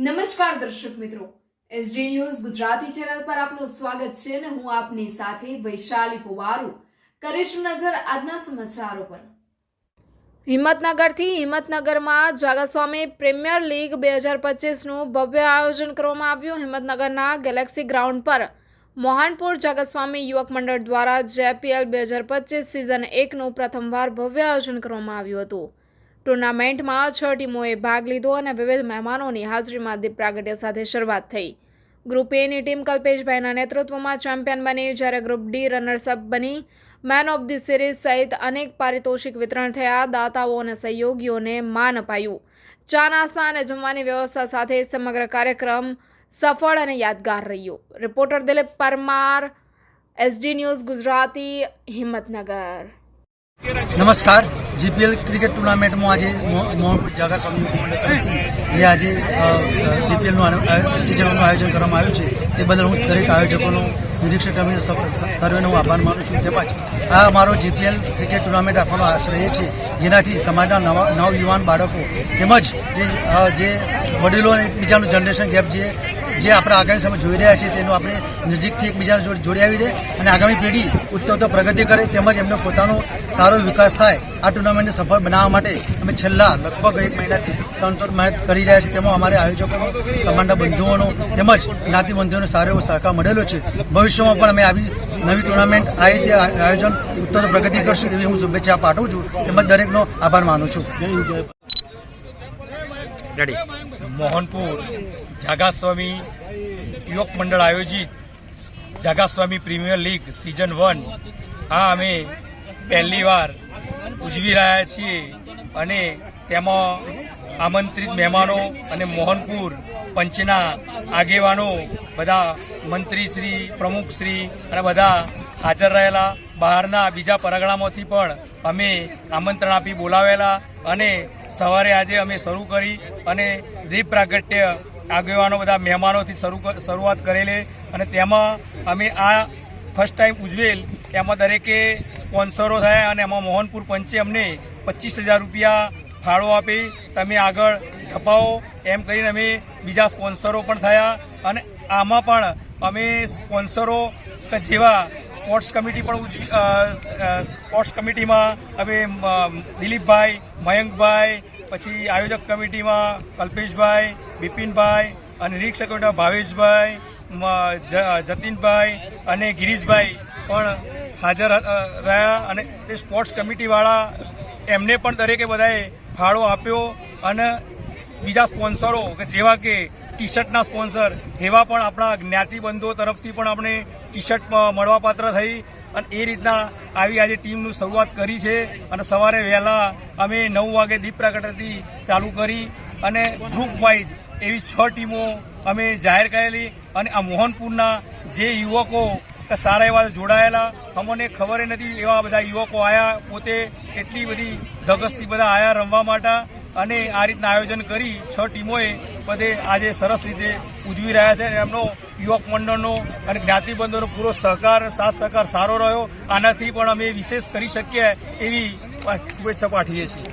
નમસ્કાર દર્શક મિત્રો, એસડી ન્યૂઝ ગુજરાતી ચેનલ પર આપનું સ્વાગત છે અને હું આપની સાથે વૈશાલી પુવારુ કરીશું નજર આજના સમાચારો પર। હિંમતનગરમાં જાગાસ્વામી પ્રીમિયર લીગ 2025નું ભવ્ય આયોજન કરવામાં આવ્યું। હિંમતનગરના ગેલેક્સી ગ્રાઉન્ડ પર મોહનપુર જાગાસ્વામી યુવક મંડળ દ્વારા જેપીએલ 2025 સિઝન 1નું પ્રથમવાર ભવ્ય આયોજન કરવામાં આવ્યું હતું। ટુર્નામેન્ટમાં 6 ટીમોએ ભાગ લીધો અને વિવિધ મહેમાનોની હાજરીમાં દીપ પ્રાગટ્ય સાથે શરૂઆત થઈ। ગ્રુપ એની ટીમ કલ્પેશભાઈના નેતૃત્વમાં ચેમ્પિયન બની, જ્યારે ગ્રુપ ડી રનર્સઅપ બની। મેન ઓફ ધી સિરીઝ સહિત અનેક પારિતોષિક વિતરણ થયા। દાતાઓ અને સહયોગીઓને માન અપાયું। ચા નાસ્તા અને જમવાની વ્યવસ્થા સાથે સમગ્ર કાર્યક્રમ સફળ અને યાદગાર રહ્યો। Reporter Dilip Parmar, SD news Gujarati, Himmatnagar. नमस्कार। जीपीएल क्रिकेट टूर्नामेंट में आज मोहनपुर जागास्वामी युवक मंडल तरफथी जे आज जीपीएल सीजन आयोजन करवामां आव्युं छे ते बदल हूँ दरेक आयोजकों निरीक्षक सर्वेनो हूँ आभार मानु छूं। તેમજ આ અમારો જીપીએલ ક્રિકેટ ટુર્નામેન્ટ રાખવાનો આશ્રય છે, જેનાથી સમાજના નવયુવાન બાળકો તેમજ જે વડીલો અને એકબીજાનું જનરેશન ગેપ જે આપણે આગામી સમય જોઈ રહ્યા છીએ તેનું આપણે નજીકથી એકબીજા જોડી આવી રહે અને આગામી પેઢી ઉત્તરોત્તર પ્રગતિ કરે તેમજ એમનો પોતાનો સારો વિકાસ થાય। આ ટુર્નામેન્ટને સફળ બનાવવા માટે અમે છેલ્લા લગભગ 1 મહિનાથી તંત્ર મહેનત કરી રહ્યા છીએ। તેમાં અમારે આયોજકોનો, સમાજના બંધુઓનો તેમજ જ્ઞાતિ બંધુઓનો સારો એવો સહકાર મળેલો છે। ભવિષ્યમાં પણ અમે આવી નવી ટુર્નામેન્ટ આ રીતે આયોજન ઉત્તરોત્તર પ્રગતિ કરશું એવી હું શુભેચ્છા પાઠવું છું તેમજ દરેકનો આભાર માનું છું। મોહનપુર જાગાસ્વામી યુવક મંડળ આયોજિત જાગાસ્વામી પ્રીમિયર લીગ સિઝન 1 આ અમે પહેલી વાર ઉજવી રહ્યા છીએ અને તેમાં આમંત્રિત મહેમાનો અને મોહનપુર પંચના આગેવાનો, બધા મંત્રીશ્રી, પ્રમુખશ્રી અને બધા હાજર રહેલા। બહારના બીજા પરગણામાંથી પણ અમે આમંત્રણ આપી બોલાવેલા અને સવારે આજે અમે શરૂ કરી અને દીપ પ્રાગટ્ય આગેવાનો બધા મહેમાનોથી શરૂઆત કરેલી અને તેમાં અમે આ ફર્સ્ટ ટાઈમ ઉજવેલ એમાં દરેકે સ્પોન્સરો થયા અને એમાં મોહનપુર પંચે અમને 25,000 રૂપિયા ફાળો આપી, તમે આગળ ધપાવો એમ કરીને અમે બીજા સ્પોન્સરો પણ થયા અને આમાં પણ અમે સ્પોન્સરો જેવા સ્પોર્ટ્સ કમિટી પણ સ્પોર્ટ્સ કમિટીમાં અમે દિલીપભાઈ, મયંકભાઈ, પછી આયોજક કમિટીમાં કલ્પેશભાઈ, બિપિનભાઈ અને નિરીક્ષક કમિટીમાં ભાવેશભાઈ, જતીનભાઈ અને ગિરીશભાઈ પણ હાજર રહ્યા અને તે સ્પોર્ટ્સ કમિટીવાળા એમને પણ દરેકે બધાએ ફાળો આપ્યો અને બીજા સ્પોન્સરો કે જેવા કે ટી શર્ટના સ્પોન્સર એવા પણ આપણા જ્ઞાતિબંધુઓ તરફથી પણ આપણે ટી શર્ટ મળવાપાત્ર થઈ અને એ રીતના આવી આજે ટીમનું શરૂઆત કરી છે અને સવારે વહેલા અમે 9 વાગે દીપ પ્રાગટ્યથી ચાલુ કરી અને ગ્રુપ વાઇઝ એવી 6 ટીમો અમે જાહેર કરેલી અને આ મોહનપુરના જે યુવકો સારા એવા જોડાયેલા, અમને ખબર નથી એવા બધા યુવકો આવ્યા, પોતે એટલી બધી ધગસથી બધા આવ્યા રમવા માટે અને આ રીતના આયોજન કરી 6 ટીમોએ બધે આજે સરસ રીતે ઉજવી રહ્યા છે અને એમનો યુવક મંડળનો અને જ્ઞાતિબંધોનો પૂરો સહકાર, સાથ સહકાર સારો રહ્યો। આનાથી પણ અમે વિશેષ કરી શકીએ એવી શુભેચ્છા પાઠવીએ છીએ।